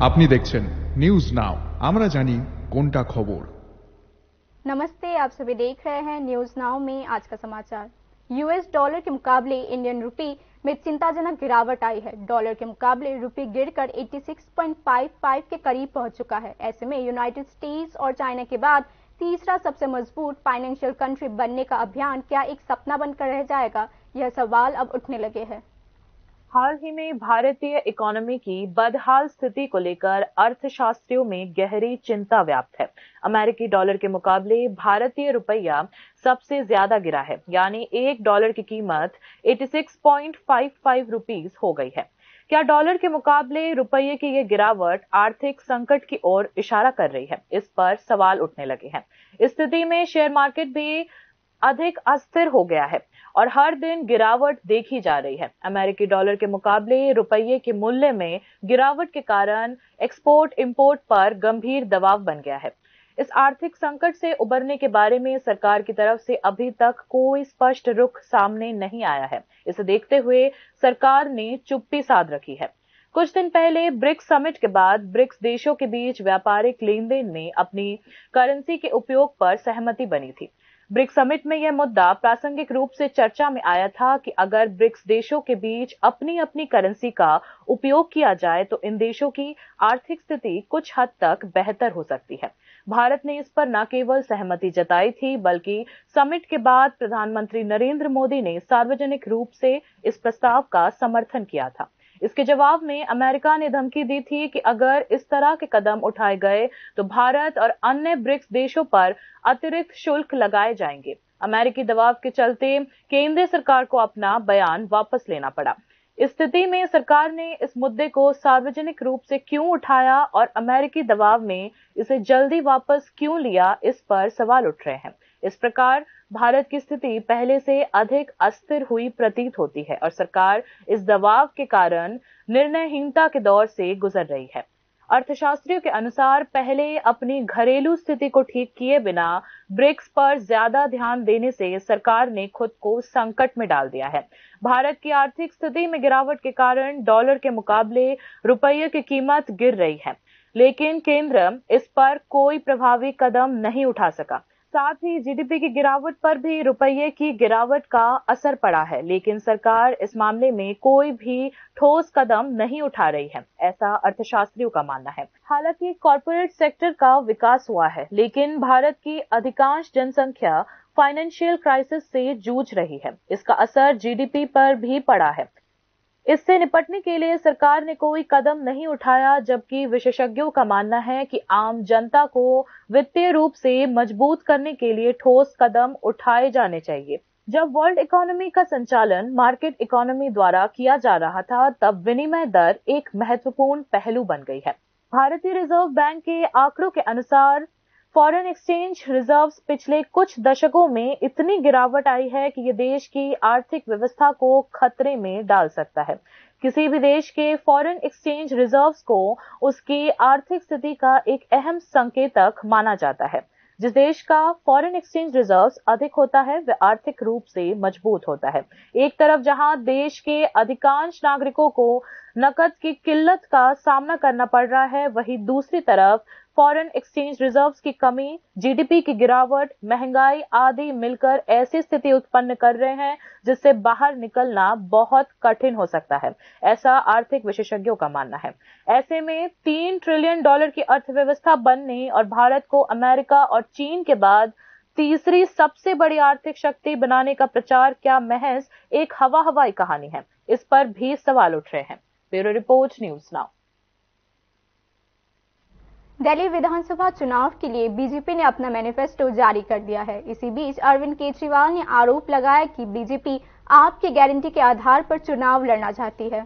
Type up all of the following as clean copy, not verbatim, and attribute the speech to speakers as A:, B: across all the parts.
A: আপনি দেখছেন news now, আমরা জানি কোনটা খবর।
B: नमस्ते, आप सभी देख रहे हैं न्यूज नाउ में आज का समाचार। यूएस डॉलर के मुकाबले इंडियन रुपी में चिंताजनक गिरावट आई है। डॉलर के मुकाबले रुपी गिरकर 86.55 के करीब पहुंच चुका है। ऐसे में यूनाइटेड स्टेट्स और चाइना के बाद तीसरा सबसे मजबूत फाइनेंशियल कंट्री बनने का अभियान क्या एक सपना बनकर रह जाएगा, यह सवाल अब उठने लगे हैं।
C: हाल ही में भारतीय इकोनॉमी की बदहाल स्थिति को लेकर अर्थशास्त्रियों में गहरी चिंता व्याप्त है। अमेरिकी डॉलर के मुकाबले भारतीय रुपया सबसे ज्यादा गिरा है, यानी $1 की कीमत 86.55 रुपीस हो गई है। क्या डॉलर के मुकाबले रुपये की ये गिरावट आर्थिक संकट की ओर इशारा कर रही है? इस पर सवाल उठने लगे हैं। इस स्थिति में शेयर मार्केट भी अधिक अस्थिर हो गया है और हर दिन गिरावट देखी जा रही है। अमेरिकी डॉलर के मुकाबले रुपये के मूल्य में गिरावट के कारण एक्सपोर्ट इंपोर्ट पर गंभीर दबाव बन गया है। इस आर्थिक संकट से उबरने के बारे में सरकार की तरफ से अभी तक कोई स्पष्ट रुख सामने नहीं आया है। इसे देखते हुए सरकार ने चुप्पी साध रखी है। कुछ दिन पहले ब्रिक्स समिट के बाद ब्रिक्स देशों के बीच व्यापारिक लेन देन में अपनी करेंसी के उपयोग पर सहमति बनी थी। ब्रिक्स समिट में यह मुद्दा प्रासंगिक रूप से चर्चा में आया था कि अगर ब्रिक्स देशों के बीच अपनी अपनी करेंसी का उपयोग किया जाए तो इन देशों की आर्थिक स्थिति कुछ हद तक बेहतर हो सकती है। भारत ने इस पर न केवल सहमति जताई थी, बल्कि समिट के बाद प्रधानमंत्री नरेंद्र मोदी ने सार्वजनिक रूप से इस प्रस्ताव का समर्थन किया था। इसके जवाब में अमेरिका ने धमकी दी थी कि अगर इस तरह के कदम उठाए गए तो भारत और अन्य ब्रिक्स देशों पर अतिरिक्त शुल्क लगाए जाएंगे। अमेरिकी दबाव के चलते केंद्र सरकार को अपना बयान वापस लेना पड़ा। इस स्थिति में सरकार ने इस मुद्दे को सार्वजनिक रूप से क्यों उठाया और अमेरिकी दबाव में इसे जल्दी वापस क्यों लिया, इस पर सवाल उठ रहे हैं। इस प्रकार भारत की स्थिति पहले से अधिक अस्थिर हुई प्रतीत होती है और सरकार इस दबाव के कारण निर्णयहीनता के दौर से गुजर रही है। अर्थशास्त्रियों के अनुसार पहले अपनी घरेलू स्थिति को ठीक किए बिना ब्रिक्स पर ज्यादा ध्यान देने से सरकार ने खुद को संकट में डाल दिया है। भारत की आर्थिक स्थिति में गिरावट के कारण डॉलर के मुकाबले रुपये की कीमत गिर रही है, लेकिन केंद्र इस पर कोई प्रभावी कदम नहीं उठा सका। साथ ही जीडीपी की गिरावट पर भी रुपये की गिरावट का असर पड़ा है, लेकिन सरकार इस मामले में कोई भी ठोस कदम नहीं उठा रही है, ऐसा अर्थशास्त्रियों का मानना है। हालांकि कॉर्पोरेट सेक्टर का विकास हुआ है, लेकिन भारत की अधिकांश जनसंख्या फाइनेंशियल क्राइसिस से जूझ रही है। इसका असर जीडीपी पर भी पड़ा है। इससे निपटने के लिए सरकार ने कोई कदम नहीं उठाया, जबकि विशेषज्ञों का मानना है कि आम जनता को वित्तीय रूप से मजबूत करने के लिए ठोस कदम उठाए जाने चाहिए। जब वर्ल्ड इकोनॉमी का संचालन मार्केट इकोनॉमी द्वारा किया जा रहा था, तब विनिमय दर एक महत्वपूर्ण पहलू बन गई है। भारतीय रिजर्व बैंक के आंकड़ों के अनुसार फॉरेन एक्सचेंज रिजर्व्स पिछले कुछ दशकों में इतनी गिरावट आई है कि ये देश की आर्थिक व्यवस्था को खतरे में डाल सकता है। किसी भी देश के फॉरेन एक्सचेंज रिजर्व्स को उसकी आर्थिक स्थिति का एक अहम संकेतक माना जाता है। जिस देश का फॉरेन एक्सचेंज रिजर्व्स अधिक होता है, वह आर्थिक रूप से मजबूत होता है। एक तरफ जहां देश के अधिकांश नागरिकों को नकद की किल्लत का सामना करना पड़ रहा है, वहीं दूसरी तरफ फॉरेन एक्सचेंज रिजर्व्स की कमी, जीडीपी की गिरावट, महंगाई आदि मिलकर ऐसी स्थिति उत्पन्न कर रहे हैं जिससे बाहर निकलना बहुत कठिन हो सकता है, ऐसा आर्थिक विशेषज्ञों का मानना है। ऐसे में $3 ट्रिलियन की अर्थव्यवस्था बनने और भारत को अमेरिका और चीन के बाद तीसरी सबसे बड़ी आर्थिक शक्ति बनाने का प्रचार क्या महज एक हवाई कहानी है? इस पर भी सवाल उठ रहे हैं। Bureau report, news now.
B: Delhi विधानसभा चुनाव के लिए बीजेपी ने अपना मैनिफेस्टो जारी कर दिया है। इसी बीच अरविंद केजरीवाल ने आरोप लगाया कि बीजेपी आपकी गारंटी के आधार पर चुनाव लड़ना चाहती है।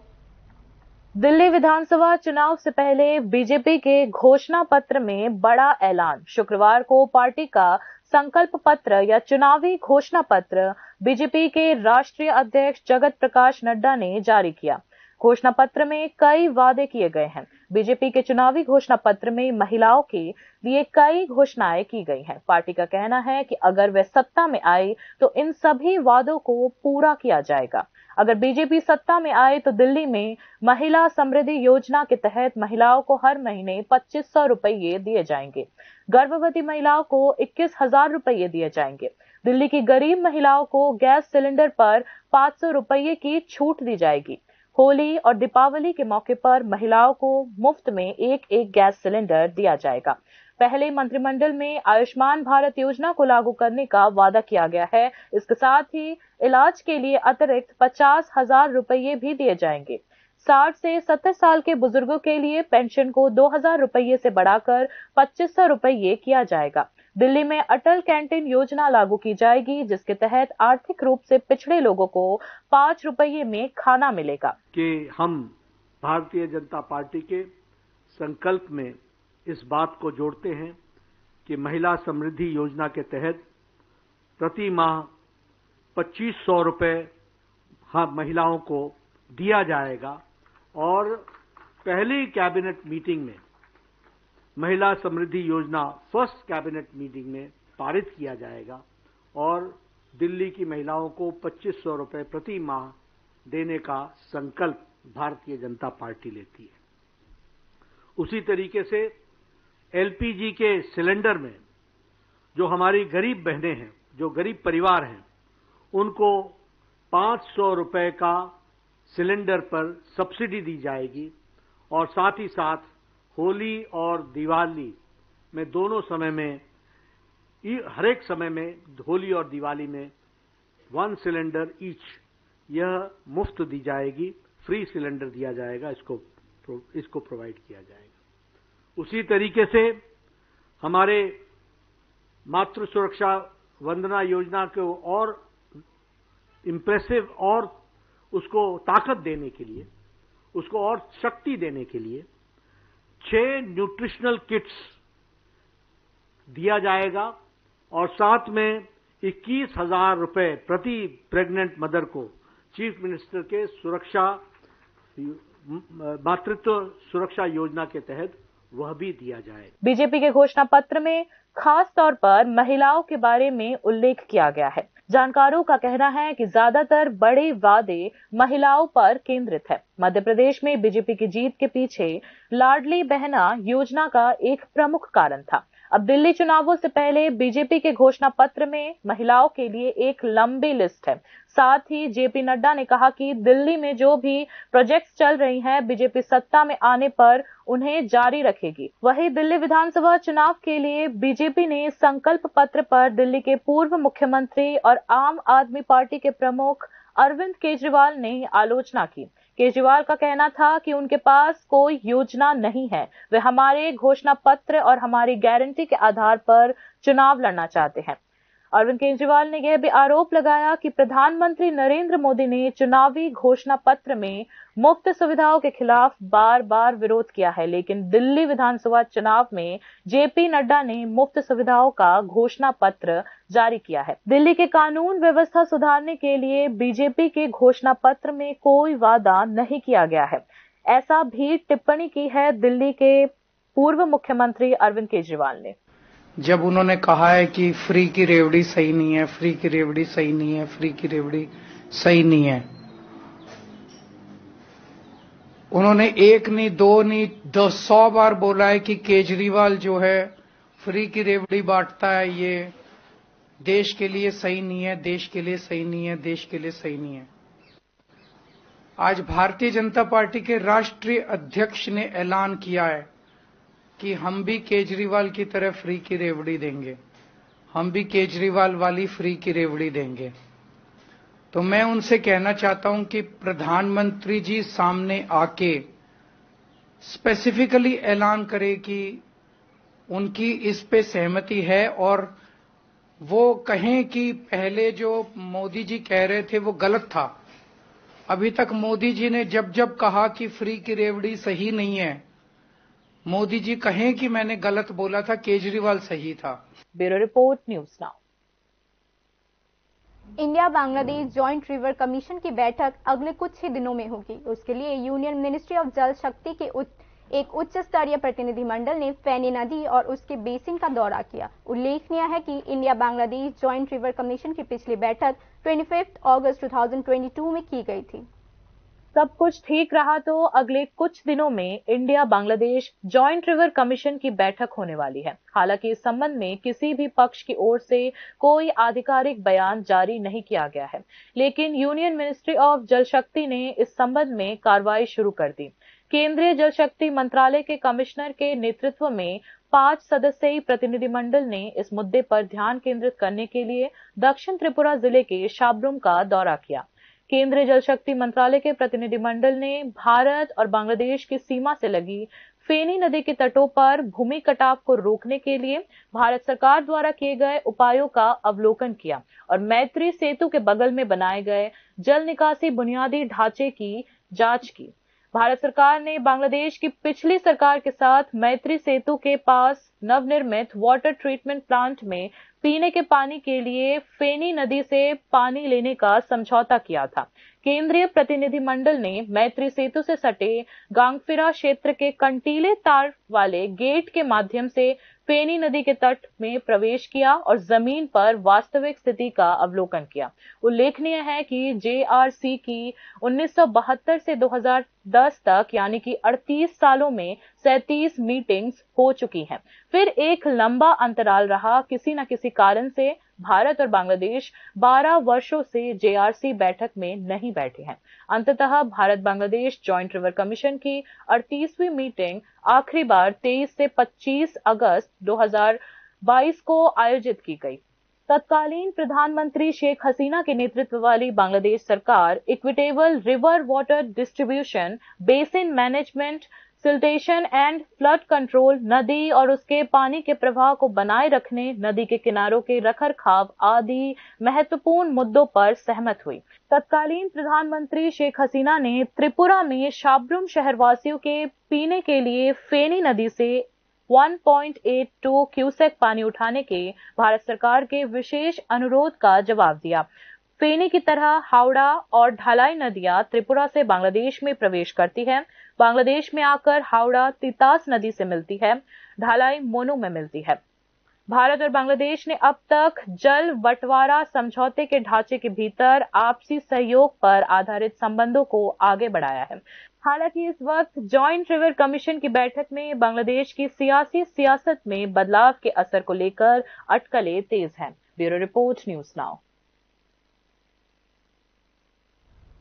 C: दिल्ली विधानसभा चुनाव से पहले बीजेपी के घोषणा पत्र में बड़ा ऐलान। शुक्रवार को पार्टी का संकल्प पत्र या चुनावी घोषणा पत्र बीजेपी के राष्ट्रीय अध्यक्ष जगत प्रकाश नड्डा ने जारी किया। घोषणा पत्र में कई वादे किए गए हैं। बीजेपी के चुनावी घोषणा पत्र में महिलाओं के लिए कई घोषणाएं की गई हैं। पार्टी का कहना है कि अगर वे सत्ता में आए तो इन सभी वादों को पूरा किया जाएगा। अगर बीजेपी सत्ता में आए तो दिल्ली में महिला समृद्धि योजना के तहत महिलाओं को हर महीने 2500 रुपये दिए जाएंगे। गर्भवती महिलाओं को 21,000 रुपये दिए जाएंगे। दिल्ली की गरीब महिलाओं को गैस सिलेंडर पर 500 रुपये की छूट दी जाएगी। होली और दीपावली के मौके पर महिलाओं को मुफ्त में एक गैस सिलेंडर दिया जाएगा। पहले मंत्रिमंडल में आयुष्मान भारत योजना को लागू करने का वादा किया गया है। इसके साथ ही इलाज के लिए अतिरिक्त 50,000 रुपये भी दिए जाएंगे। 60 से 70 साल के बुजुर्गों के लिए पेंशन को 2,000 रुपये से बढ़ाकर 2,500 रुपये किया जाएगा। दिल्ली में अटल कैंटीन योजना लागू की जाएगी, जिसके तहत आर्थिक रूप से पिछड़े लोगों को 5 रुपये में खाना मिलेगा।
D: कि हम भारतीय जनता पार्टी के संकल्प में इस बात को जोड़ते हैं कि महिला समृद्धि योजना के तहत प्रति माह 2,500 रुपये महिलाओं को दिया जाएगा और पहली कैबिनेट मीटिंग में महिला समृद्धि योजना फर्स्ट कैबिनेट मीटिंग में पारित किया जाएगा और दिल्ली की महिलाओं को 2,500 रुपये प्रति माह देने का संकल्प भारतीय जनता पार्टी लेती है। उसी तरीके से एलपीजी के सिलेंडर में जो हमारी गरीब बहनें हैं, जो गरीब परिवार हैं, उनको 500 रुपये का सिलेंडर पर सब्सिडी दी जाएगी और साथ ही साथ होली और दिवाली में दोनों समय में, हर एक समय में, होली और दिवाली में 1 सिलेंडर ईच यह मुफ्त दी जाएगी, फ्री सिलेंडर दिया जाएगा, इसको प्रोवाइड किया जाएगा। उसी तरीके से हमारे मातृ सुरक्षा वंदना योजना को और इम्प्रेसिव और उसको ताकत देने के लिए, उसको और शक्ति देने के लिए 6 न्यूट्रिशनल किट्स दिया जाएगा और साथ में 21,000 रुपये प्रति प्रेग्नेंट मदर को चीफ मिनिस्टर के मातृत्व सुरक्षा योजना के तहत वह भी दिया जाए।
C: बीजेपी के घोषणा पत्र में खास तौर पर महिलाओं के बारे में उल्लेख किया गया है। जानकारों का कहना है कि ज्यादातर बड़े वादे महिलाओं पर केंद्रित है। मध्य प्रदेश में बीजेपी की जीत के पीछे लाडली बहना योजना का एक प्रमुख कारण था। अब दिल्ली चुनावों से पहले बीजेपी के घोषणा पत्र में महिलाओं के लिए एक लंबी लिस्ट है। साथ ही जेपी नड्डा ने कहा कि दिल्ली में जो भी प्रोजेक्ट्स चल रही हैं, बीजेपी सत्ता में आने पर उन्हें जारी रखेगी। वहीं दिल्ली विधानसभा चुनाव के लिए बीजेपी ने संकल्प पत्र पर दिल्ली के पूर्व मुख्यमंत्री और आम आदमी पार्टी के प्रमुख अरविंद केजरीवाल ने आलोचना की। केजरीवाल का कहना था कि उनके पास कोई योजना नहीं है, वे हमारे घोषणा पत्र और हमारी गारंटी के आधार पर चुनाव लड़ना चाहते हैं। अरविंद केजरीवाल ने यह भी आरोप लगाया कि प्रधानमंत्री नरेंद्र मोदी ने चुनावी घोषणा पत्र में मुफ्त सुविधाओं के खिलाफ बार बार विरोध किया है, लेकिन दिल्ली विधानसभा चुनाव में जेपी नड्डा ने मुफ्त सुविधाओं का घोषणा पत्र जारी किया है। दिल्ली के कानून व्यवस्था सुधारने के लिए बीजेपी के घोषणा पत्र में कोई वादा नहीं किया गया है, ऐसा भी टिप्पणी की है दिल्ली के पूर्व मुख्यमंत्री अरविंद केजरीवाल ने।
E: जब उन्होंने कहा है कि फ्री की रेवड़ी सही नहीं है, फ्री की रेवड़ी सही नहीं है, फ्री की रेवड़ी सही नहीं है, उन्होंने एक नहीं, दो नहीं, 100 बार बोला है कि केजरीवाल जो है फ्री की रेवड़ी बांटता है, ये देश के लिए सही नहीं है, देश के लिए सही नहीं है, देश के लिए सही नहीं है। आज भारतीय जनता पार्टी के राष्ट्रीय अध्यक्ष ने ऐलान किया है कि हम भी केजरीवाल की तरह फ्री की रेवड़ी देंगे, हम भी केजरीवाल वाली फ्री की रेवड़ी देंगे। तो मैं उनसे कहना चाहता हूं कि प्रधानमंत्री जी सामने आके स्पेसिफिकली ऐलान करें कि उनकी इस पे सहमति है और वो कहें कि पहले जो मोदी जी कह रहे थे वो गलत था। अभी तक मोदी जी ने जब जब कहा कि फ्री की रेवड़ी सही नहीं है, मोदी जी कहें कि मैंने गलत बोला था, केजरीवाल सही था।
C: Bureau report, news now.
B: India Bangladesh joint river commission की बैठक अगले कुछ ही दिनों में होगी। उसके लिए यूनियन मिनिस्ट्री ऑफ जल शक्ति के एक उच्च स्तरीय प्रतिनिधिमंडल ने फेनी नदी और उसके बेसिन का दौरा किया। उल्लेखनीय है कि India Bangladesh joint river commission की पिछली बैठक 25 अगस्त 2022 में की गई थी।
C: सब कुछ ठीक रहा तो अगले कुछ दिनों में India Bangladesh joint river commission की बैठक होने वाली है। हालांकि इस संबंध में किसी भी पक्ष की ओर से कोई आधिकारिक बयान जारी नहीं किया गया है, लेकिन यूनियन मिनिस्ट्री ऑफ जल शक्ति ने इस संबंध में कार्रवाई शुरू कर दी। केंद्रीय जल शक्ति मंत्रालय के कमिश्नर के नेतृत्व में 5 सदस्यीय प्रतिनिधिमंडल ने इस मुद्दे पर ध्यान केंद्रित करने के लिए दक्षिण त्रिपुरा जिले के शाबरूम का दौरा किया। केंद्रीय जल शक्ति मंत्रालय के प्रतिनिधिमंडल ने भारत और बांग्लादेश की सीमा से लगी फेनी नदी के तटों पर भूमि कटाव को रोकने के लिए भारत सरकार द्वारा किए गए उपायों का अवलोकन किया और मैत्री सेतु के बगल में बनाए गए जल निकासी बुनियादी ढांचे की जांच की। भारत सरकार ने बांग्लादेश की पिछली सरकार के साथ मैत्री सेतु के पास नवनिर्मित वाटर ट्रीटमेंट प्लांट में पीने के पानी के लिए फेनी नदी से पानी लेने का समझौता किया था। केंद्रीय प्रतिनिधिमंडल ने मैत्री सेतु से सटे गांगफिरा क्षेत्र के कंटीले तार वाले गेट के माध्यम से फेनी नदी के तट में प्रवेश किया और जमीन पर वास्तविक स्थिति का अवलोकन किया। उल्लेखनीय है कि जेआरसी की 1972 से 2010 तक यानी कि 38 सालों में 37 मीटिंग्स हो चुकी हैं। फिर एक लंबा अंतराल रहा। किसी न किसी कारण से भारत और बांग्लादेश 12 वर्षों से जेआरसी बैठक में नहीं बैठे हैं। अंततः Bharat Bangladesh joint river commission की 38वीं मीटिंग आखिरी बार 23 से 25 अगस्त 2022 को आयोजित की गई। तत्कालीन प्रधानमंत्री शेख हसीना के नेतृत्व वाली बांग्लादेश सरकार equitable river water distribution, basin management, siltation and flood control, नदी और उसके पानी के प्रवाह को बनाए रखने, नदी के किनारों के रखरखाव आदि महत्वपूर्ण मुद्दों पर सहमत हुई। तत्कालीन प्रधानमंत्री शेख हसीना ने त्रिपुरा में शाबरूम शहरवासियों के पीने के लिए फेनी नदी से 1.82 क्यूसेक पानी उठाने के भारत सरकार के विशेष अनुरोध का जवाब दिया। फेनी की तरह हावड़ा और ढलाई नदियां त्रिपुरा से बांग्लादेश में प्रवेश करती है। बांग्लादेश में आकर हावड़ा तितास नदी से मिलती है, ढलाई मोनू में मिलती है। भारत और बांग्लादेश ने अब तक जल बंटवारा समझौते के ढांचे के भीतर आपसी सहयोग पर आधारित संबंधों को आगे बढ़ाया है। हालांकि इस वक्त जॉइंट रिवर कमीशन की बैठक में बांग्लादेश की सियासी सियासत में बदलाव के असर को लेकर अटकलें तेज हैं। Bureau report, news now.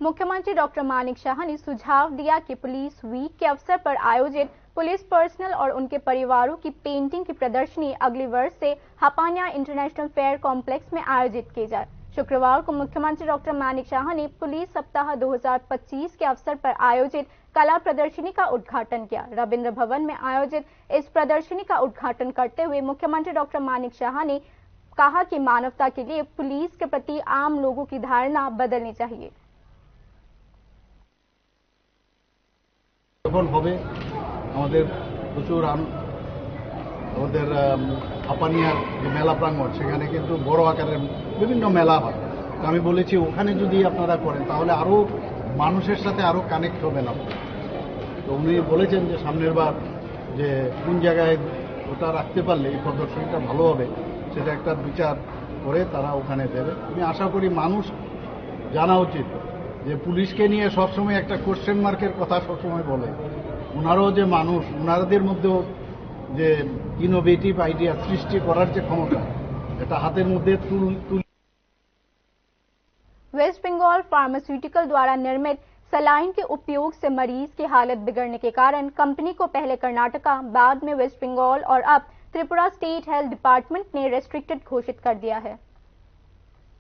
B: मुख्यमंत्री डॉक्टर मानिक शाह ने सुझाव दिया कि पुलिस वीक के अवसर पर आयोजित पुलिस पर्सनल और उनके परिवारों की पेंटिंग की प्रदर्शनी अगले वर्ष से हापानिया इंटरनेशनल फेयर कॉम्प्लेक्स में आयोजित की जाए। शुक्रवार को मुख्यमंत्री डॉक्टर मानिक शाह ने पुलिस सप्ताह 2025 के अवसर पर आयोजित कला प्रदर्शनी का उद्घाटन किया। रविंद्र भवन में आयोजित इस प्रदर्शनी का उद्घाटन करते हुए मुख्यमंत्री डॉक्टर मानिक शाह ने कहा कि मानवता के लिए पुलिस के प्रति आम लोगों की धारणा बदलनी चाहिए।
F: আমাদের প্রচুর আমাদের হাপানিয়ার যে মেলা প্রাঙ্গণ সেখানে কিন্তু বড় আকারের বিভিন্ন মেলা হয়। তো আমি বলেছি ওখানে যদি আপনারা করেন তাহলে আরো মানুষের সাথে আরো কানেক্ট হবেন আপনারা। তো উনি বলেছেন যে সামনের বার যে কোন জায়গায় ওটা রাখতে পারলে এই প্রদর্শনীটা ভালো হবে সেটা একটা বিচার করে তারা ওখানে দেবে। আমি আশা করি মানুষ জানা উচিত যে পুলিশকে নিয়ে সবসময় একটা কোশ্চেন মার্কের কথা সবসময় বলে, ওনারাও যে মানুষ, ওনাদের মধ্যেও যে ইনোভেটিভ আইডিয়া সৃষ্টি করার যে ক্ষমতা এটা হাতের মধ্যে
B: वेस्ट बंगाल फार्मास्यूटिकल द्वारा निर्मित सलाइन के उपयोग से मरीज की हालत बिगड़ने के कारण कंपनी को पहले कर्नाटका, बाद में वेस्ट बंगाल और अब त्रिपुरा स्टेट हेल्थ डिपार्टमेंट ने रेस्ट्रिक्टेड घोषित कर दिया है।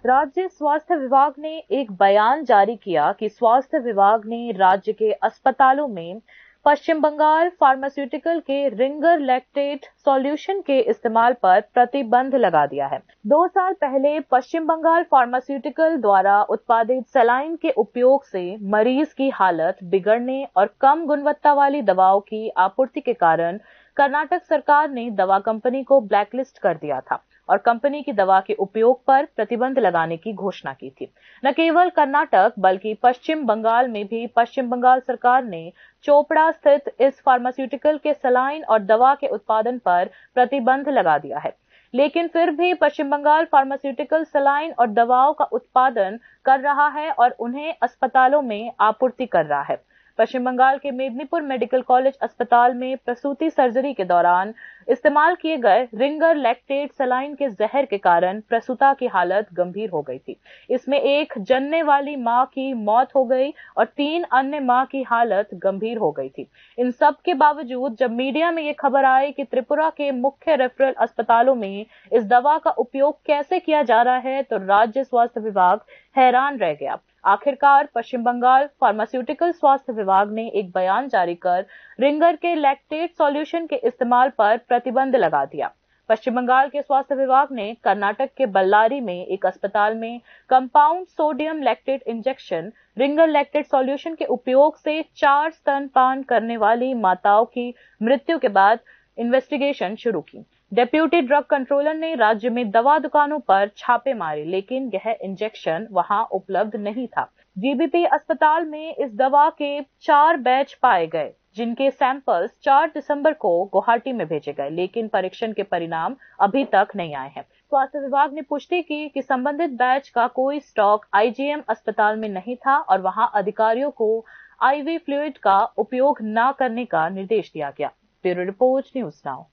C: राज्य स्वास्थ्य विभाग ने एक बयान जारी किया कि स्वास्थ्य विभाग ने राज्य के अस्पतालों में पश्चिम बंगाल फार्मास्यूटिकल के रिंगर लैक्टेट सॉल्यूशन के इस्तेमाल पर प्रतिबंध लगा दिया है। 2 साल पहले पश्चिम बंगाल फार्मास्यूटिकल द्वारा उत्पादित सलाइन के उपयोग से मरीज की हालत बिगड़ने और कम गुणवत्ता वाली दवाओं की आपूर्ति के कारण कर्नाटक सरकार ने दवा कंपनी को ब्लैकलिस्ट कर दिया था। और कंपनी की दवा के उपयोग पर प्रतिबंध लगाने की घोषणा की थी। न केवल कर्नाटक बल्कि पश्चिम बंगाल में भी पश्चिम बंगाल सरकार ने चोपड़ा स्थित इस फार्मास्यूटिकल के सलाइन और दवा के उत्पादन पर प्रतिबंध लगा दिया है। लेकिन फिर भी पश्चिम बंगाल फार्मास्यूटिकल सलाइन और दवाओं का उत्पादन कर रहा है और उन्हें अस्पतालों में आपूर्ति कर रहा है। पश्चिम बंगाल के मेदिनीपुर मेडिकल कॉलेज अस्पताल में प्रसूति सर्जरी के दौरान इस्तेमाल किए गए रिंगर लैक्टेट सलाइन के जहर के कारण प्रसूता की हालत गंभीर हो गई थी। इसमें एक जनने वाली मां की मौत हो गई और 3 अन्य मां की हालत गंभीर हो गई थी। इन सब के बावजूद जब मीडिया में ये खबर आई कि त्रिपुरा के मुख्य रेफरल अस्पतालों में इस दवा का उपयोग कैसे किया जा रहा है, तो राज्य स्वास्थ्य विभाग हैरान रह गया। आखिरकार पश्चिम बंगाल फार्मास्यूटिकल स्वास्थ्य विभाग ने एक बयान जारी कर रिंगर के लैक्टेट सॉल्यूशन के इस्तेमाल पर प्रतिबंध लगा दिया। पश्चिम बंगाल के स्वास्थ्य विभाग ने कर्नाटक के बल्लारी में एक अस्पताल में compound sodium lactate injection Ringer lactate solution के उपयोग से 4 स्तनपान करने वाली माताओं की मृत्यु के बाद इन्वेस्टिगेशन शुरू की। डेप्यूटी ड्रग कंट्रोलर ने राज्य में दवा दुकानों पर छापे मारे, लेकिन यह इंजेक्शन वहां उपलब्ध नहीं था। जीबीपी अस्पताल में इस दवा के 4 बैच पाए गए, जिनके सैंपल्स 4 दिसंबर को गुवाहाटी में भेजे गए, लेकिन परीक्षण के परिणाम अभी तक नहीं आए हैं। स्वास्थ्य विभाग ने पुष्टि की कि संबंधित बैच का कोई स्टॉक आईजीएम अस्पताल में नहीं था और वहां अधिकारियों को आईवी फ्लूइड का उपयोग न करने का निर्देश दिया गया। Bureau report, news now.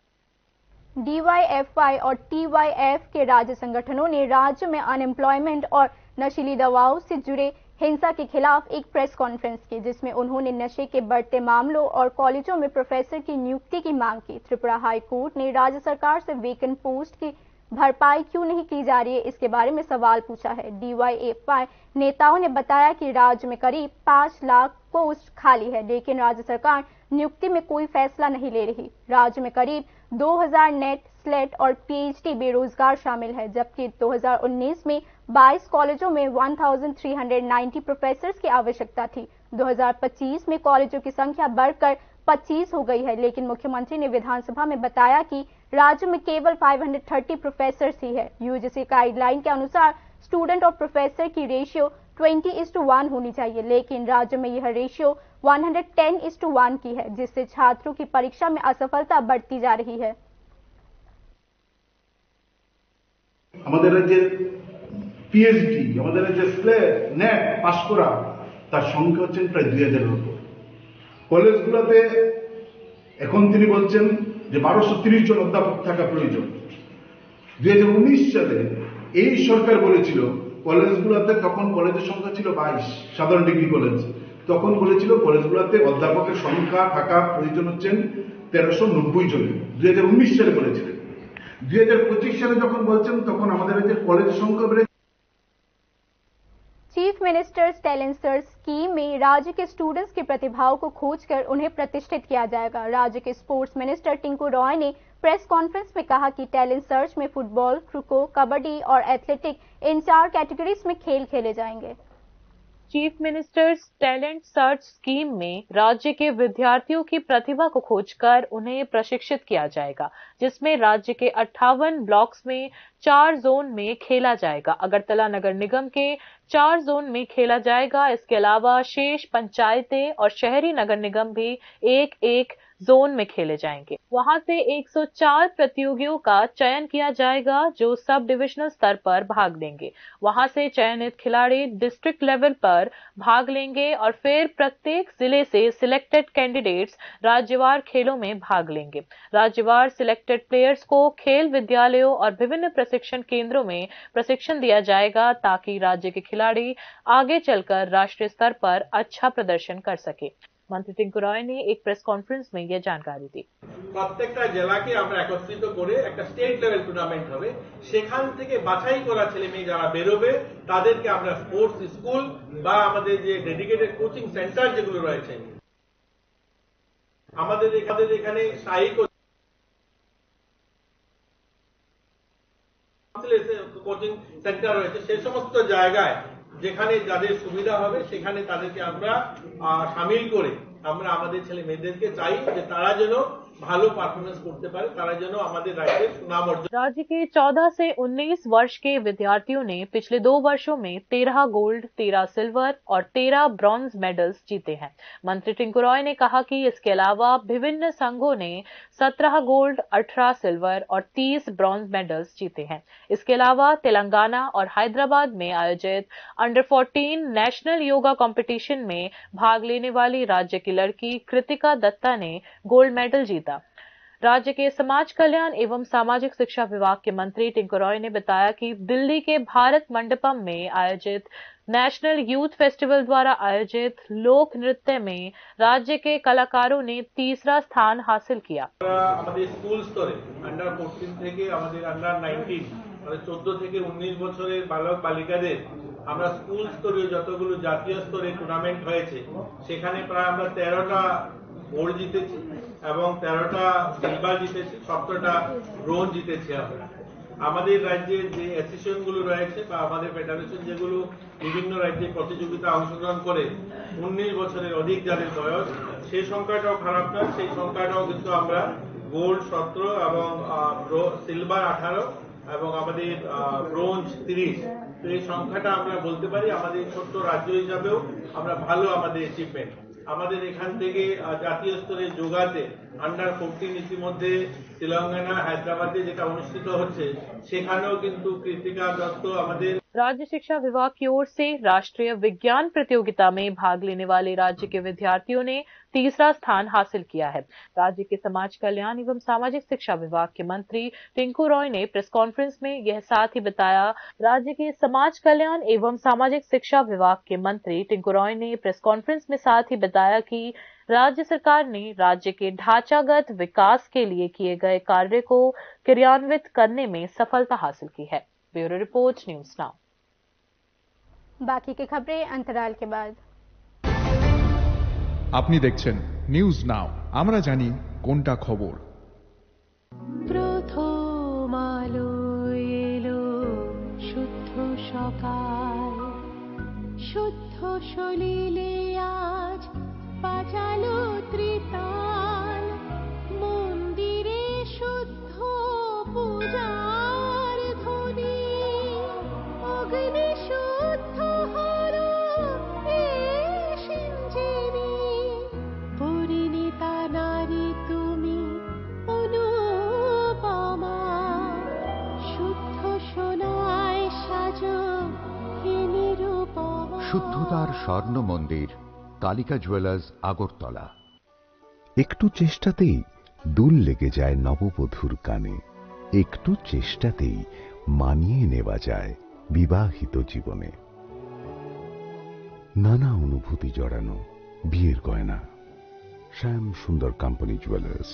B: DYFI और टीवाईएफ के राज्य संगठनों ने राज्य में अनएम्प्लॉयमेंट और नशीली दवाओं से जुड़े हिंसा के खिलाफ एक प्रेस कॉन्फ्रेंस की, जिसमें उन्होंने नशे के बढ़ते मामलों और कॉलेजों में प्रोफेसर की नियुक्ति की मांग की। त्रिपुरा हाई कोर्ट ने राज्य सरकार से वेकेंट पोस्ट की भरपाई क्यों नहीं की जा रही है, इसके बारे में सवाल पूछा है। डीवाईएफआई नेताओं ने बताया कि राज्य में करीब 5 लाख पोस्ट खाली है, लेकिन राज्य सरकार नियुक्ति में कोई फैसला नहीं ले रही। राज्य में करीब 2000 नेट, स्लेट और पीएचडी बेरोजगार शामिल है, जबकि 2019 में 22 कॉलेजों में 1390 प्रोफेसर्स की आवश्यकता थी। 2025 में कॉलेजों की संख्या बढ़कर 25 हो गई है, लेकिन मुख्यमंत्री ने विधानसभा में बताया कि राज्य में केवल 530 प्रोफेसर्स ही है। यूजीसी गाइडलाइन के अनुसार स्टूडेंट और प्रोफेसर की रेशियो 20:1 होनी चाहिए, लेकिन राज्य में यह रेशियो 110:1 की है, जिससे छात्रों की परीक्षा में असफलता बढ़ती जा रही है।
G: আমাদের রাজ্যের পিএইচডি, আমাদের রাজ্যের স্লেট, নেট পাস করা তার সংখ্যা হচ্ছেন প্রায় 2000-এর উপর। কলেজগুলোতে এখন তিনি বলছেন যে 1230 জন অধ্যাপক থাকা প্রয়োজন। 2019 সালে এই সরকার বলেছিল কলেজগুলোতে, তখন কলেজের সংখ্যা ছিল 22 সাধারণ ডিগ্রি কলেজ, তখন বলেছিল কলেজগুলোতে অধ্যাপকের সংখ্যা থাকা প্রয়োজন হচ্ছেন 1390 জন। 2019 সালে বলেছিলেন। 2025 সালে যখন বলছেন তখন আমাদের রাজ্যের কলেজের সংখ্যা বেড়ে।
B: Chief ministers talent search scheme में राज्य के स्टूडेंट्स की प्रतिभाओं को खोजकर उन्हें प्रतिष्ठित किया जाएगा। राज्य के स्पोर्ट्स मिनिस्टर टिंकू रॉय ने प्रेस कॉन्फ्रेंस में कहा कि टैलेंट सर्च में फुटबॉल, खो-खो, कबड्डी और एथलेटिक इन 4 कैटेगरीज में खेल खेले जाएंगे।
C: Chief ministers talent search scheme में राज्य के विद्यार्थियों की प्रतिभा को खोजकर उन्हें प्रशिक्षित किया जाएगा, जिसमें राज्य के 58 ब्लॉक्स में 4 जोन में खेला जाएगा। अगरतला नगर निगम के 4 जोन में खेला जाएगा। इसके अलावा शेष पंचायतें और शहरी नगर निगम भी एक जोन में खेले जाएंगे। वहां से 104 प्रतियोगियों का चयन किया जाएगा जो सब डिविजनल स्तर पर भाग लेंगे। वहां से चयनित खिलाड़ी डिस्ट्रिक्ट लेवल पर भाग लेंगे और फिर प्रत्येक जिले से सिलेक्टेड कैंडिडेट्स राज्यवार खेलों में भाग लेंगे। राज्यवार सिलेक्टेड प्लेयर्स को खेल विद्यालयों और विभिन्न प्रशिक्षण केंद्रों में प्रशिक्षण दिया जाएगा ताकि राज्य के खिलाड़ी आगे चलकर राष्ट्रीय स्तर पर अच्छा प्रदर्शन कर सके। मंत्री टिंकू रॉय ने एक प्रेस कॉन्फ्रेंस में यह जानकारी दी।
H: প্রত্যেকটা জেলাকে আমরা একত্রিত করে একটা স্টেট লেভেল টুর্নামেন্ট হবে, সেখান থেকে বাছাই করা ছেলে মেয়ে যারা বেরোবে তাদেরকে আমরা স্পোর্টস স্কুল বা আমাদের যে ডেডিকেটেড কোচিং সেন্টার যেগুলো রয়েছে আমাদের এখানে স্থায়ী কোচিং সেন্টার রয়েছে, সেই সমস্ত জায়গায় যেখানে যাদের সুবিধা হবে সেখানে তাদেরকে আমরা শামিল করে আমরা আমাদের ছেলে মেয়েদেরকে চাই যে তারা যেন ভালো পারফরমেন্স করতে পারে, তারা যেন আমাদের রাজ্যের সুনাম অর্জন।
C: राज्य के 14 से 19 वर्ष के विद्यार्थियों ने पिछले 2 वर्षों में 13 गोल्ड, 13 सिल्वर और 13 ब्रॉन्ज मेडल्स जीते हैं। मंत्री टिंकू रॉय ने कहा कि इसके अलावा विभिन्न संघों ने 17 गोल्ड, 18 सिल्वर और 30 ब्रॉन्ज मेडल्स जीते हैं। इसके अलावा तेलंगाना और हैदराबाद में आयोजित अंडर 14 नेशनल योगा कंपटीशन में भाग लेने वाली राज्य की लड़की कृतिका दत्ता ने गोल्ड मेडल जीता। राज्य के समाज कल्याण एवं सामाजिक शिक्षा विभाग के मंत्री टिंकू रॉय ने बताया कि दिल्ली के भारत मंडपम में आयोजित नेशनल यूथ फेस्टिवल द्वारा आयोजित लोक नृत्य में राज्य के कलाकारों ने तीसरा स्थान हासिल किया।
H: আমাদের স্কুল স্তরে আন্ডার 14 থেকে আমাদের আন্ডার 19 মানে 14 থেকে 19 বছরের বালক বালিকাদের আমরা স্কুল স্তরীয় যতগুলো জাতীয় স্তরে টুর্নামেন্ট হয়েছে সেখানে প্রায় আমরা 13টা গোল্ড জিতেছি এবং 13টা সিলভার জিতেছি, 17টা ব্রোঞ্জ জিতেছি। আমরা আমাদের রাজ্যের যে অ্যাসোসিয়েশনগুলো রয়েছে বা আমাদের ফেডারেশন যেগুলো বিভিন্ন রাজ্যে প্রতিযোগিতায় অংশগ্রহণ করে 19 বছরের অধিক যাদের বয়স, সেই সংখ্যাটাও খারাপ নয়। সেই সংখ্যাটাও কিন্তু আমরা গোল্ড 17 এবং সিলভার 18 এবং আমাদের ব্রোঞ্জ 30, তো এই সংখ্যাটা আমরা বলতে পারি আমাদের ছোট্ট রাজ্য হিসাবেও আমরা ভালো আমাদের অ্যাচিভমেন্ট। আমাদের এখান থেকে জাতীয় স্তরে যোগাতে আন্ডার 14 ইতিমধ্যে তেলেঙ্গানা হায়দ্রাবাদে যেটা অনুষ্ঠিত হচ্ছে সেখানেও কিন্তু কৃতিকা দত্ত আমাদের।
C: राज्य शिक्षा विभाग की ओर से राष्ट्रीय विज्ञान प्रतियोगिता में भाग लेने वाले राज्य के विद्यार्थियों ने तीसरा स्थान हासिल किया है। राज्य के समाज कल्याण एवं सामाजिक शिक्षा विभाग के मंत्री टिंकू रॉय ने प्रेस कॉन्फ्रेंस में यह साथ ही बताया। राज्य के समाज कल्याण एवं सामाजिक शिक्षा विभाग के मंत्री टिंकू रॉय ने प्रेस कॉन्फ्रेंस में साथ ही बताया कि राज्य सरकार ने राज्य के ढांचागत विकास के लिए किए गए कार्य को क्रियान्वित करने में सफलता हासिल की है। Bureau report, news now.
B: बाकी की खबरें अंतराल के बाद।
A: আপনি দেখছেন নিউজ নাও, আমরা জানি কোনটা খবর।
I: প্রথম আলো এলো শুদ্ধ সকাল, শুদ্ধ সলিলে আজ বাজালো ত্রিতাল, মন্দিরে শুদ্ধ পূজার ধ্বনি, অগ্নি শুদ্ধ হলো সিঞ্জিনি, পরিণীতা নারী তুমি অনুপমা, শুদ্ধ সোনায় সাজো হে নিরুপমা।
J: শুদ্ধতার স্বর্ণ মন্দির, কালিকা জুয়েলার্স, আগরতলা।
K: একটু চেষ্টাতেই দুল লেগে যায় নববধূর কানে, একটু চেষ্টাতেই মানিয়ে নেওয়া যায় বিবাহিত জীবনে। নানা অনুভূতি জড়ানো বিয়ের গয়না, শ্যাম সুন্দর কোম্পানি জুয়েলার্স।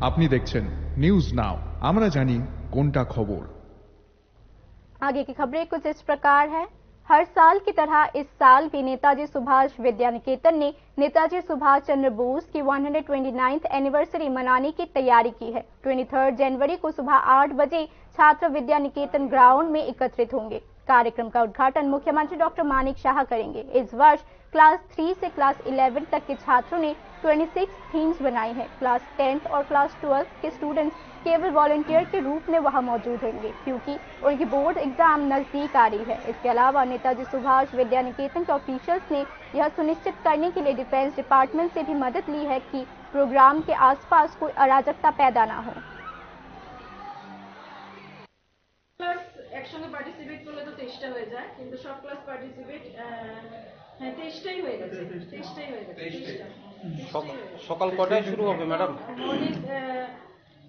A: আপনি দেখছেন নিউজ নাও, আমরা জানি কোনটা খবর।
B: आगे की खबरें कुछ इस प्रकार है। हर साल की तरह इस साल भी नेताजी सुभाष विद्या निकेतन ने नेताजी सुभाष चंद्र बोस की 129th एनिवर्सरी मनाने की तैयारी की है। 23 जनवरी को सुबह 8 बजे छात्र विद्या निकेतन ग्राउंड में एकत्रित होंगे। कार्यक्रम का उद्घाटन मुख्यमंत्री डॉक्टर मानिक शाह करेंगे। इस वर्ष क्लास 3 से क्लास 11 तक के छात्रों ने 26 थीम्स बनाई हैं। क्लास 10th और क्लास 12th के स्टूडेंट्स केवल वॉलंटियर के रूप में वहां मौजूद होंगे क्योंकि उनकी बोर्ड एग्जाम नजदीक आ रही है। इसके अलावा नेताजी सुभाष विद्या निकेतन के ऑफिशियल्स ने यह सुनिश्चित करने के लिए डिफेंस डिपार्टमेंट से भी मदद ली है कि प्रोग्राम के आसपास कोई अराजकता पैदा ना हो।
L: একসঙ্গে পার্টিসিপেট করলে তো 23টা হয়ে যায়, কিন্তু সব ক্লাস পার্টিসিপেট 23টাই হয়ে গেছে।
M: সকাল কটায় শুরু হবে ম্যাডাম?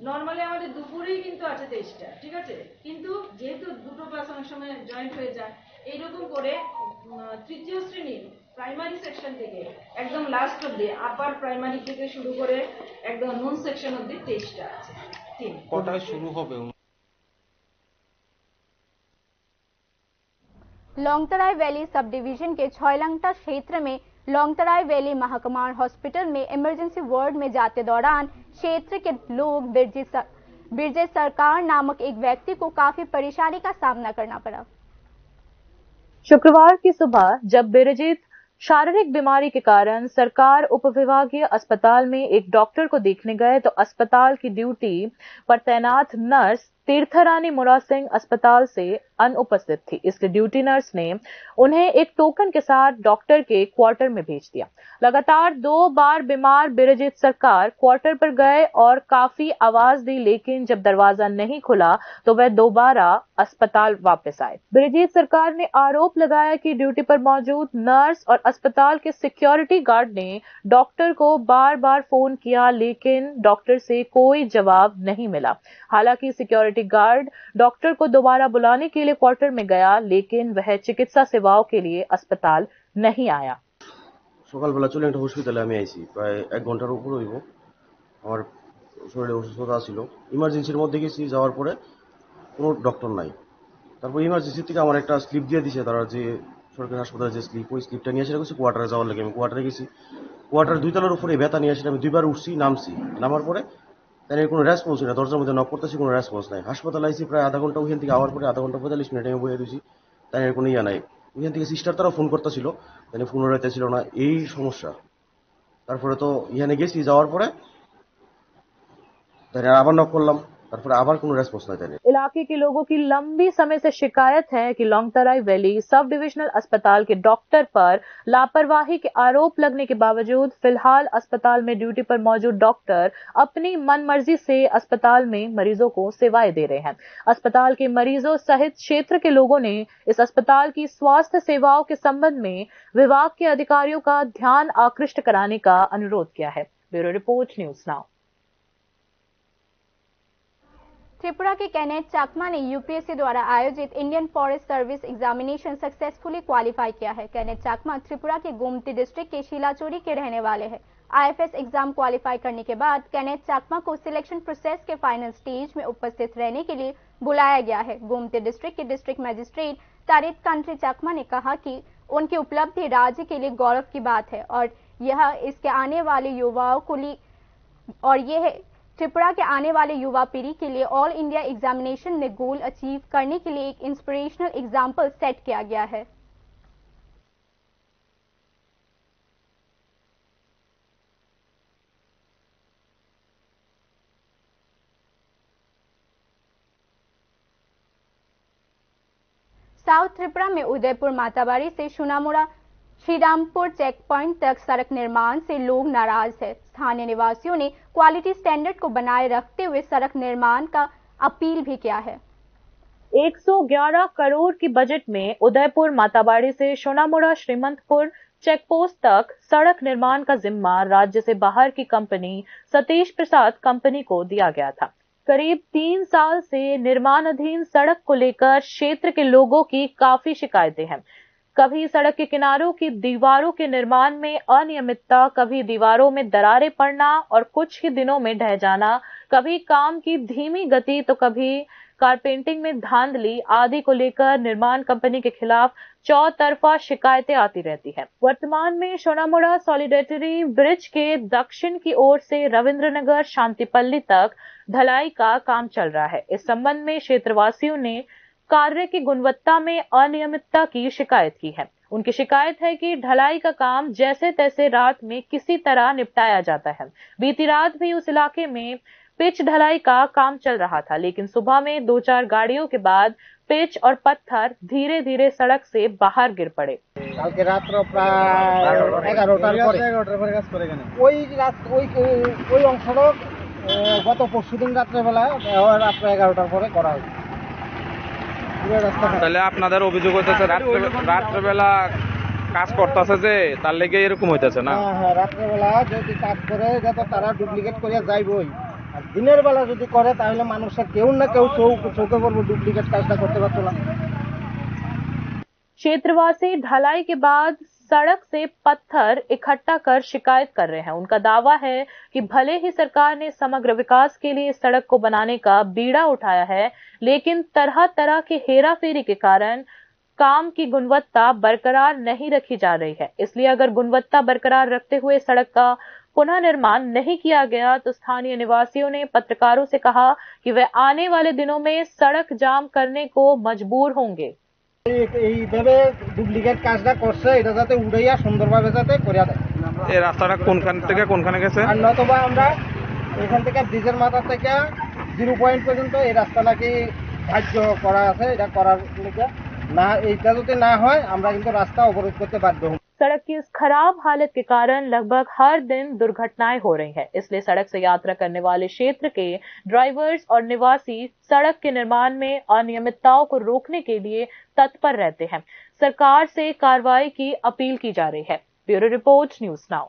L: নর্মালি আমাদের দুপুরেই কিন্তু আছে 23টা, ঠিক আছে, কিন্তু যেহেতু দুটো ক্লাস অনেক সময় জয়েন্ট হয়ে যায়, এইরকম করে তৃতীয় শ্রেণীর প্রাইমারি সেকশন থেকে একদম লাস্ট অব্দি আপার প্রাইমারি থেকে শুরু করে একদম নুন সেকশন অব্দি 23টা আছে।
M: কটায় শুরু হবে?
B: लौंगतराई वैली सब डिवीजन के छौलंगटा क्षेत्र में लौंगतराई वैली महाकमांड हॉस्पिटल में इमरजेंसी वार्ड में जाते दौरान क्षेत्र के लोग बिरजे सरकार नामक एक व्यक्ति को काफी परेशानी का सामना करना पड़ा।
C: शुक्रवार की सुबह जब बिरजीत शारीरिक बीमारी के कारण सरकार उपविभागीय अस्पताल में एक डॉक्टर को देखने गए तो अस्पताल की ड्यूटी पर तैनात नर्स तीर्थरानी मुरा सिंह अस्पताल से अनुपस्थित थी, इसलिए ड्यूटी नर्स ने उन्हें एक टोकन के साथ डॉक्टर के क्वार्टर में भेज दिया। लगातार 2 बार बीमार बिरजीत सरकार क्वार्टर पर गए और काफी आवाज दी, लेकिन जब दरवाजा नहीं खुला तो वह दोबारा अस्पताल वापस आए। बिरजीत सरकार ने आरोप लगाया कि ड्यूटी पर मौजूद नर्स और अस्पताल के सिक्योरिटी गार्ड ने डॉक्टर को बार बार फोन किया, लेकिन डॉक्टर से कोई जवाब नहीं मिला। हालांकि सिक्योरिटी गार्ड डॉक्टर को दोबारा बुलाने के लिए क्वार्टर में गया, लेकिन वह चिकित्सा सेवाओं के लिए अस्पताल नहीं आया।
N: সকালবেলা চলে একটা হসপিটালে আমি আইছি, প্রায় 1 ঘন্টার উপর হইব। আমার শরীরে অসুস্থতা ছিল, ইমার্জেন্সির মধ্যে গেছি, যাওয়ার পরে কোনো ডক্টর নাই। তারপর ইমার্জেন্সি থেকে আমার একটা স্লিপ দিয়ে দিয়েছে তারা, যে সরকারি হাসপাতালে যে স্লিপ, ওই স্লিপটা নিয়ে এসে রেখেছি কোয়ার্টারে যাওয়ার লাগে। আমি কোয়ার্টারে গেছি, কোয়ার্টার 2 তলার উপরে ব্যথা নিয়ে এসে আমি 2 বার উঠছি, নামছি, নামার পরে তাদের কোনো রেসপন্স নেই। দরজার মধ্যে নক করতেছি, কোনো রেসপন্স নাই। হাসপাতালে আইছি প্রায় আধা ঘন্টা, ওইখান থেকে আওয়ার পরে আধা ঘন্টা 45 মিনিট আমি বসে রয়েছি, তাদের কোনো ইয়া নাই। ওইখান থেকে সিস্টার তারা ফোন করতেছিল, তাদের ফোন রাইতেছিল না, এই সমস্যা। তারপরে তো ইহানে গেছি, যাওয়ার পরে তাদের আবার নক করলাম, তারপরে আবার কোনো রেসপন্স নাই তাদের।
C: इलाके के लोगों की लंबी समय से शिकायत है कि लोंगतराई वैली सब डिविजनल अस्पताल के डॉक्टर पर लापरवाही के आरोप लगने के बावजूद फिलहाल अस्पताल में ड्यूटी पर मौजूद डॉक्टर अपनी मनमर्जी से अस्पताल में मरीजों को सेवाएं दे रहे हैं। अस्पताल के मरीजों सहित क्षेत्र के लोगों ने इस अस्पताल की स्वास्थ्य सेवाओं के संबंध में विभाग के अधिकारियों का ध्यान आकृष्ट कराने का अनुरोध किया है। Bureau report, news now.
B: Tripura के कैनेट चाकमा ने यूपीएससी द्वारा आयोजित Indian forest service examination successfully qualify किया है। कैनेट चाकमा त्रिपुरा के गोमती डिस्ट्रिक्ट के शिलाचोरी के रहने वाले हैं। आईएफएस एग्जाम क्वालिफाई करने के बाद कैनेट चाकमा को सिलेक्शन प्रोसेस के फाइनल स्टेज में उपस्थित रहने के लिए बुलाया गया है। गोमती डिस्ट्रिक्ट के डिस्ट्रिक्ट मजिस्ट्रेट तारित कांट्री चाकमा ने कहा कि उनकी उपलब्धि राज्य के लिए गौरव की बात है और यह इसके आने वाले युवाओं को यह त्रिपुरा के आने वाले युवा पीढ़ी के लिए ऑल इंडिया एग्जामिनेशन में गोल अचीव करने के लिए एक इंस्पिरेशनल एग्जाम्पल सेट किया गया है। साउथ त्रिपुरा में उदयपुर माताबाड़ी से सुनामुड़ा श्रीरामपुर चेक पॉइंट तक सड़क निर्माण से लोग नाराज है। स्थानीय निवासियों ने क्वालिटी स्टैंडर्ड को बनाए रखते हुए सड़क निर्माण का अपील भी किया है।
C: 111 करोड़ की बजट में उदयपुर माताबाड़ी से सोनामुड़ा श्रीमंतपुर चेकपोस्ट तक सड़क निर्माण का जिम्मा राज्य से बाहर की कंपनी सतीश प्रसाद कंपनी को दिया गया था। करीब 3 साल से निर्माणाधीन सड़क को लेकर क्षेत्र के लोगों की काफी शिकायतें हैं। कभी सड़क के किनारों की दीवारों के निर्माण में अनियमितता, कभी दीवारों में दरारें पड़ना और कुछ ही दिनों में ढह जाना, कभी काम की धीमी गति तो कभी कारपेंटिंग में धांधली आदि को लेकर निर्माण कंपनी के खिलाफ चौतरफा शिकायतें आती रहती हैं। वर्तमान में सोनामुड़ा सॉलिडेरिटी ब्रिज के दक्षिण की ओर से रविंद्रनगर शांतिपल्ली तक ढलाई का काम चल रहा है। इस संबंध में क्षेत्रवासियों ने कार्य की गुणवत्ता में अनियमितता की शिकायत की है। उनकी शिकायत है कि ढलाई का काम जैसे तैसे रात में किसी तरह निपटाया जाता है। बीती रात भी उस इलाके में पिच ढलाई का काम चल रहा था, लेकिन सुबह में 2-4 गाड़ियों के बाद पिच और पत्थर धीरे धीरे सड़क से बाहर गिर पड़े।
O: कल के रात प्राय 11টার গত পরশুদিন রাত্রেবেলা রাত্র 11টার পরে করা হয়েছে।
M: তাহলে আপনাদের অভিযোগ হইতেছে রাত্রেবেলা কাজ করতেছে যে তার লেগে এরকম হইতেছে না?
O: হ্যাঁ, রাত্রেবেলা যদি কাজ করে যাতে তারা ডুপ্লিকেট করিয়া যাইবই, আর দিনের বেলা যদি করে তাহলে মানুষের কেউ না কেউ চৌকে পড়বো, ডুপ্লিকেট কাজটা করতে পারতো না।
C: क्षेत्रवासी ढलाई के बाद सड़क से पत्थर इकट्ठा कर शिकायत कर रहे हैं। उनका दावा है कि भले ही सरकार ने समग्र विकास के लिए सड़क को बनाने का बीड़ा उठाया है, लेकिन तरह तरह की हेराफेरी के कारण काम की गुणवत्ता बरकरार नहीं रखी जा रही है। इसलिए अगर गुणवत्ता बरकरार रखते हुए सड़क का पुनः निर्माण नहीं किया गया तो स्थानीय निवासियों ने पत्रकारों से कहा कि वे आने वाले दिनों में सड़क जाम करने को मजबूर होंगे।
O: এইভাবে ডুপ্লিকেট কাজটা করছে, এটা যাতে উড়াইয়া সুন্দরভাবে যাতে করিয়া দেয়।
M: এই রাস্তাটা কোনখান থেকে কোনখানে গেছে?
O: আর নতবা আমরা এখান থেকে ব্রিজের মাথা থেকে 0 পয়েন্ট পর্যন্ত এই রাস্তা নাকি ধার্য করা আছে, এটা করার না, এইটা যদি না হয় আমরা কিন্তু রাস্তা অবরোধ করতে বাধ্য হব।
C: सड़क की इस खराब हालत के कारण लगभग हर दिन दुर्घटनाएं हो रही हैं। इसलिए सड़क से यात्रा करने वाले क्षेत्र के ड्राइवर्स और निवासी सड़क के निर्माण में अनियमितताओं को रोकने के लिए तत्पर रहते हैं। सरकार से कार्रवाई की अपील की जा रही है। Bureau report, news now.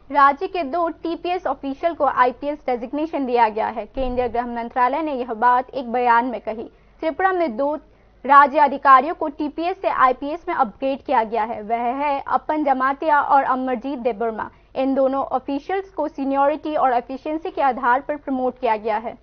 B: राज्य के 2 टीपीएस ऑफिशियल को आईपीएस डेजिग्नेशन दिया गया है। केंद्रीय गृह मंत्रालय ने यह बात एक बयान में कही। त्रिपुरा में 2 राज्य अधिकारियों को टीपीएस से आईपीएस में अपग्रेड किया गया है। वह है अपन जमातिया और अमरजीत देबर्मा। इन दोनों ऑफिशियल्स को सीनियरिटी और एफिशिएंसी के आधार पर प्रमोट किया गया है।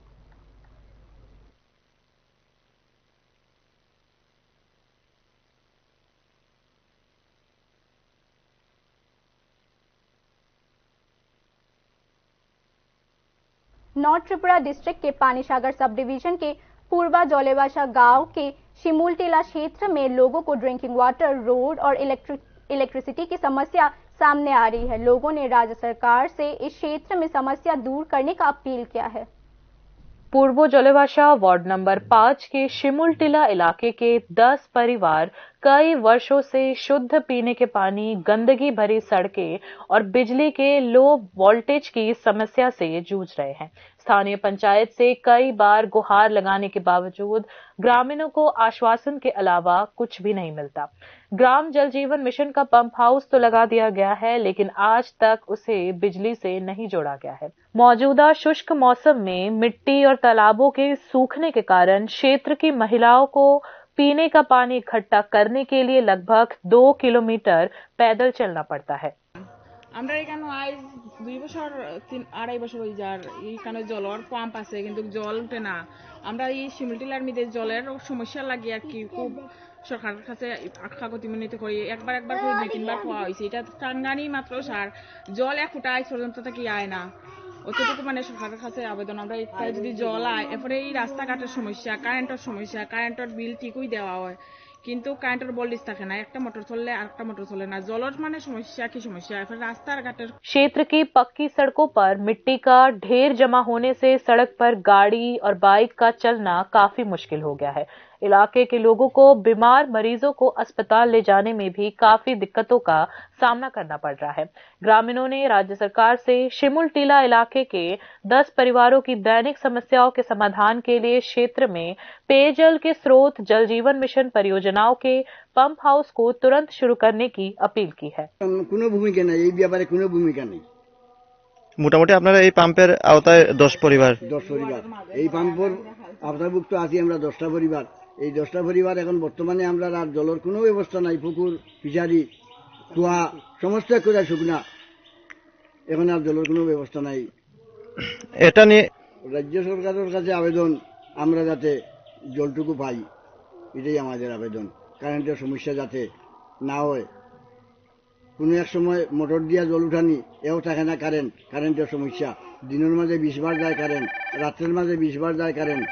B: नॉर्थ त्रिपुरा डिस्ट्रिक्ट के पानीसागर सब डिवीजन के पूर्वा जोलेवाशा गांव के शिमूलटीला क्षेत्र में लोगों को ड्रिंकिंग वाटर, रोड और इलेक्ट्रिसिटी की समस्या सामने आ रही है। लोगों ने राज्य सरकार से इस क्षेत्र में समस्या दूर करने का अपील किया है।
C: पूर्व जोलेवाशा वार्ड नंबर 5 के शिमुलटीला इलाके के 10 परिवार कई वर्षों से शुद्ध पीने के पानी, गंदगी भरी सड़कें और बिजली के लो वोल्टेज की समस्या से जूझ रहे हैं। स्थानीय पंचायत से कई बार गुहार लगाने के बावजूद ग्रामीणों को आश्वासन के अलावा कुछ भी नहीं मिलता। ग्राम जल जीवन मिशन का पंप हाउस तो लगा दिया गया है, लेकिन आज तक उसे बिजली से नहीं जोड़ा गया है। मौजूदा शुष्क मौसम में मिट्टी और तालाबों के सूखने के कारण क्षेत्र की महिलाओं को पीने का पानी इकट्ठा करने के लिए लगभग 2 किलोमीटर पैदल चलना पड़ता है।
P: আমরা এখানে আজ 2 বছর 2.5 বছর হয়ে যার এখানে জলের পাম্প আছে কিন্তু জল উঠে না। আমরা এই শিমুলটিলার মধ্যে জলের সমস্যা লাগে আর কি, খুব সরকারের কাছে কাগতি মিনতি করি, একবার করে 2-3 বার পাওয়া হয়েছে। এটা টাঙ্গানি মাত্র সার জল 1 ফুটা আজ পর্যন্ত থেকে আয় না। অতটুকু মানে সরকারের কাছে আবেদন, আমরা এটা যদি জল আয়, এরপরে এই রাস্তাঘাটের সমস্যা, কারেন্টের বিল ঠিকই দেওয়া হয় কিন্তু কারেন্টের ভোল্টেজ থাকে না, একটা মোটর চললে আরেকটা মোটর চলে না। জলের মানে সমস্যা কি সমস্যা, फिर रास्ता-घाटेर।
C: क्षेत्र की पक्की सड़कों पर मिट्टी का ढेर जमा होने से सड़क पर गाड़ी और बाइक का चलना काफी मुश्किल हो गया है। इलाके के लोगों को बीमार मरीजों को अस्पताल ले जाने में भी काफी दिक्कतों का सामना करना पड़ रहा है। ग्रामीणों ने राज्य सरकार से शिमुलटीला इलाके के 10 परिवारों की दैनिक समस्याओं के समाधान के लिए क्षेत्र में पेयजल के स्रोत जल जीवन मिशन परियोजनाओं के पंप हाउस को तुरंत शुरू करने की अपील की है।
Q: কোনো ভূমিকা নাই এই ব্যাপারে, কোনো ভূমিকা নেই।
R: মোটামুটি আপনারা এই পাম্পের আওতায় 10 পরিবার
Q: এই পাম্পের আওতাভুক্ত আছি আমরা 10টা পরিবার। এই 10টা পরিবার এখন বর্তমানে আমরা আর জলের কোনো ব্যবস্থা নাই, পুকুর ফিশারি কুয়া সমস্ত করে শুকনা, এখন আর জলের কোনো ব্যবস্থা নাই।
R: এটা নিয়ে
Q: রাজ্য সরকারের কাছে আবেদন আমরা যাতে জলটুকু পাই, এটাই আমাদের আবেদন। কারেন্টের সমস্যা যাতে না হয়, কোনো এক সময় মোটর দিয়া জল উঠানি এও থাকে না, কারেন্টের সমস্যা, দিনের মাঝে 20 বার যায় কারেন্ট, রাতের माঝে 20 বার যায় কারেন্ট।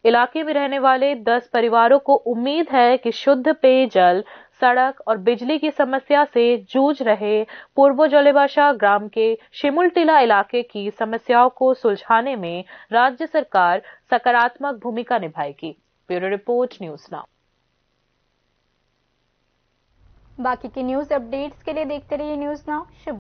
C: इलाके में रहने वाले 10 परिवारों को उम्मीद है कि शुद्ध पेयजल, सड़क और बिजली की समस्या से जूझ रहे पूर्व जोलेवाशा ग्राम के शिमुलटीला इलाके की समस्याओं को सुलझाने में राज्य सरकार सकारात्मक भूमिका निभाएगी। Bureau report, news now.
B: बाकी की न्यूज अपडेट्स के लिए देखते रहिए न्यूज नाउ।